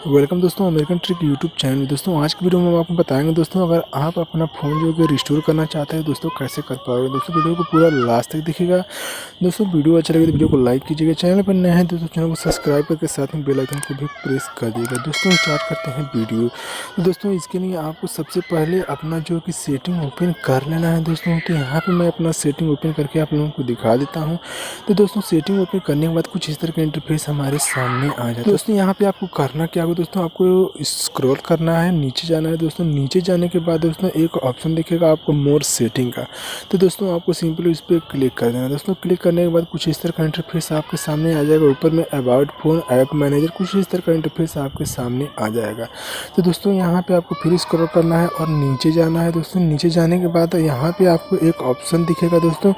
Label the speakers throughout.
Speaker 1: Welcome दोस्तों American trick YouTube channel में। दोस्तों आज की वीडियो में हम आपको बताएंगे दोस्तों, अगर आप अपना फ़ोन जो है रिस्टोर करना चाहते हैं दोस्तों कैसे कर पाओगे। दोस्तों वीडियो को पूरा लास्ट तक देखिएगा। दोस्तों वीडियो अच्छा लगे तो वीडियो को लाइक कीजिएगा, चैनल पर नए हैं दोस्तों चैनल को सब्सक्राइब करके साथ में बेल आइकन को भी प्रेस कर दीजिएगा। दोस्तों स्टार्ट करते हैं वीडियो। तो दोस्तों इसके लिए आपको सबसे पहले अपना जो कि सेटिंग ओपन कर लेना है दोस्तों। तो यहाँ पर मैं अपना सेटिंग ओपन करके आप लोगों को दिखा देता हूँ। तो दोस्तों सेटिंग ओपन करने के बाद कुछ इस तरह का इंटरफेस हमारे सामने आ जाए। दोस्तों यहाँ पे आपको करना क्या होगा दोस्तों, आपको स्क्रॉल करना है, नीचे जाना है दोस्तों। नीचे जाने के बाद दोस्तों एक ऑप्शन दिखेगा आपको मोर सेटिंग का। तो दोस्तों आपको सिंपली उस पर क्लिक कर देना है दोस्तों। क्लिक करने के बाद कुछ इस तरह का इंटरफेस आपके सामने आ जाएगा। ऊपर में अबाउट फोन, ऐप मैनेजर, कुछ इस तरह का इंटरफेस आपके सामने आ जाएगा। तो दोस्तों यहाँ पे आपको फिर स्क्रॉल करना है और नीचे जाना है दोस्तों। नीचे जाने के बाद यहाँ पे आपको एक ऑप्शन दिखेगा दोस्तों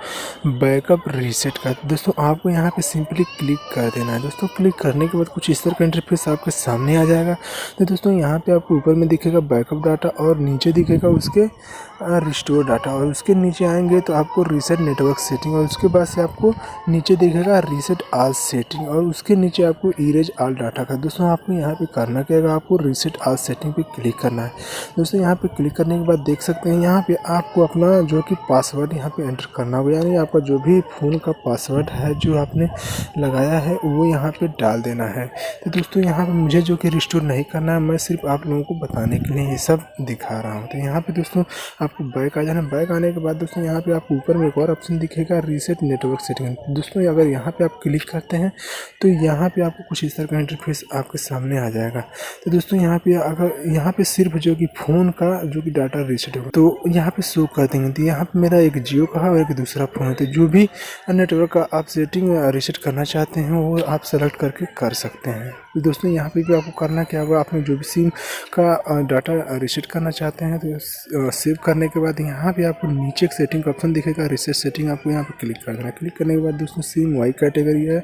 Speaker 1: बैकअप रीसेट का। दोस्तों आपको यहाँ पे सिंपली क्लिक कर देना है दोस्तों। क्लिक करने के बाद कुछ इस तरह का इंटरफेस आपके सामने आ जाएगा। तो दोस्तों यहाँ पे आपको ऊपर में दिखेगा बैकअप डाटा और नीचे दिखेगा उसके रिस्टोर डाटा, और उसके नीचे आएंगे तो आपको रीसेट नेटवर्क सेटिंग, और उसके बाद से आपको नीचे दिखेगा रीसेट ऑल सेटिंग, और उसके नीचे आपको इरेज ऑल डाटा का। दोस्तों आपको यहाँ पे करना क्या है, आपको रीसेट ऑल सेटिंग पे क्लिक करना है दोस्तों। यहाँ पे क्लिक करने के बाद देख सकते हैं यहाँ पे आपको अपना जो कि पासवर्ड यहाँ पे एंटर करना होगा, यानी आपका जो भी फ़ोन का पासवर्ड है जो आपने लगाया है वो यहाँ पे डाल देना है। तो दोस्तों यहाँ पे मुझे जो कि रिस्टोर नहीं करना है, मैं सिर्फ आप लोगों को बताने के लिए ये सब दिखा रहा हूँ। तो यहाँ पे दोस्तों आपको बैक आ जाना। बैक आने के बाद दोस्तों यहाँ पे आपको ऊपर में एक और ऑप्शन दिखेगा रीसेट नेटवर्क सेटिंग। दोस्तों अगर यहाँ पे आप क्लिक करते हैं तो यहाँ पे आपको कुछ इस तरह का इंटरफेस आपके सामने आ जाएगा। तो दोस्तों यहाँ पे अगर यहाँ पे सिर्फ जो कि फ़ोन का जो कि डाटा रीसेट होगा तो यहाँ पे शो कर देंगे। तो यहाँ पे मेरा एक जियो का है और एक दूसरा फ़ोन है। तो जो भी नेटवर्क का आप सेटिंग रीसेट करना चाहते हैं वो आप सेलेक्ट करके कर सकते हैं। तो दोस्तों यहाँ पे भी आपको करना क्या होगा, आपने जो भी सिम का डाटा रीसेट करना चाहते हैं तो सेव करने के बाद यहाँ पे आपको नीचे एक सेटिंग का ऑप्शन दिखेगा रीसेट सेटिंग, आपको यहाँ पे क्लिक कर देना। क्लिक करने के बाद दोस्तों सिम वाई कैटेगरी है,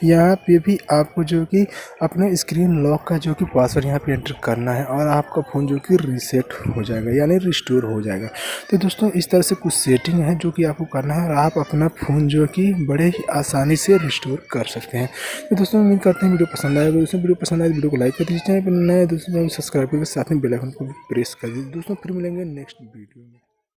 Speaker 1: यहाँ पे भी आपको जो कि अपने स्क्रीन लॉक का जो कि पासवर्ड यहाँ पे एंटर करना है और आपका फ़ोन जो कि रीसेट हो जाएगा यानी रिस्टोर हो जाएगा। तो दोस्तों इस तरह से कुछ सेटिंग है जो कि आपको करना है और आप अपना फ़ोन जो कि बड़े ही आसानी से रिस्टोर कर सकते हैं। तो दोस्तों उम्मीद करते हैं वीडियो पसंद आएगा। दोस्तों वीडियो पसंद आए तो वीडियो को लाइक कर दीजिए, चैनल पर नए दोस्तों सब्सक्राइब करके साथ में बेल आइकन को भी प्रेस कर दीजिए। दोस्तों फिर मिलेंगे नेक्स्ट वीडियो में।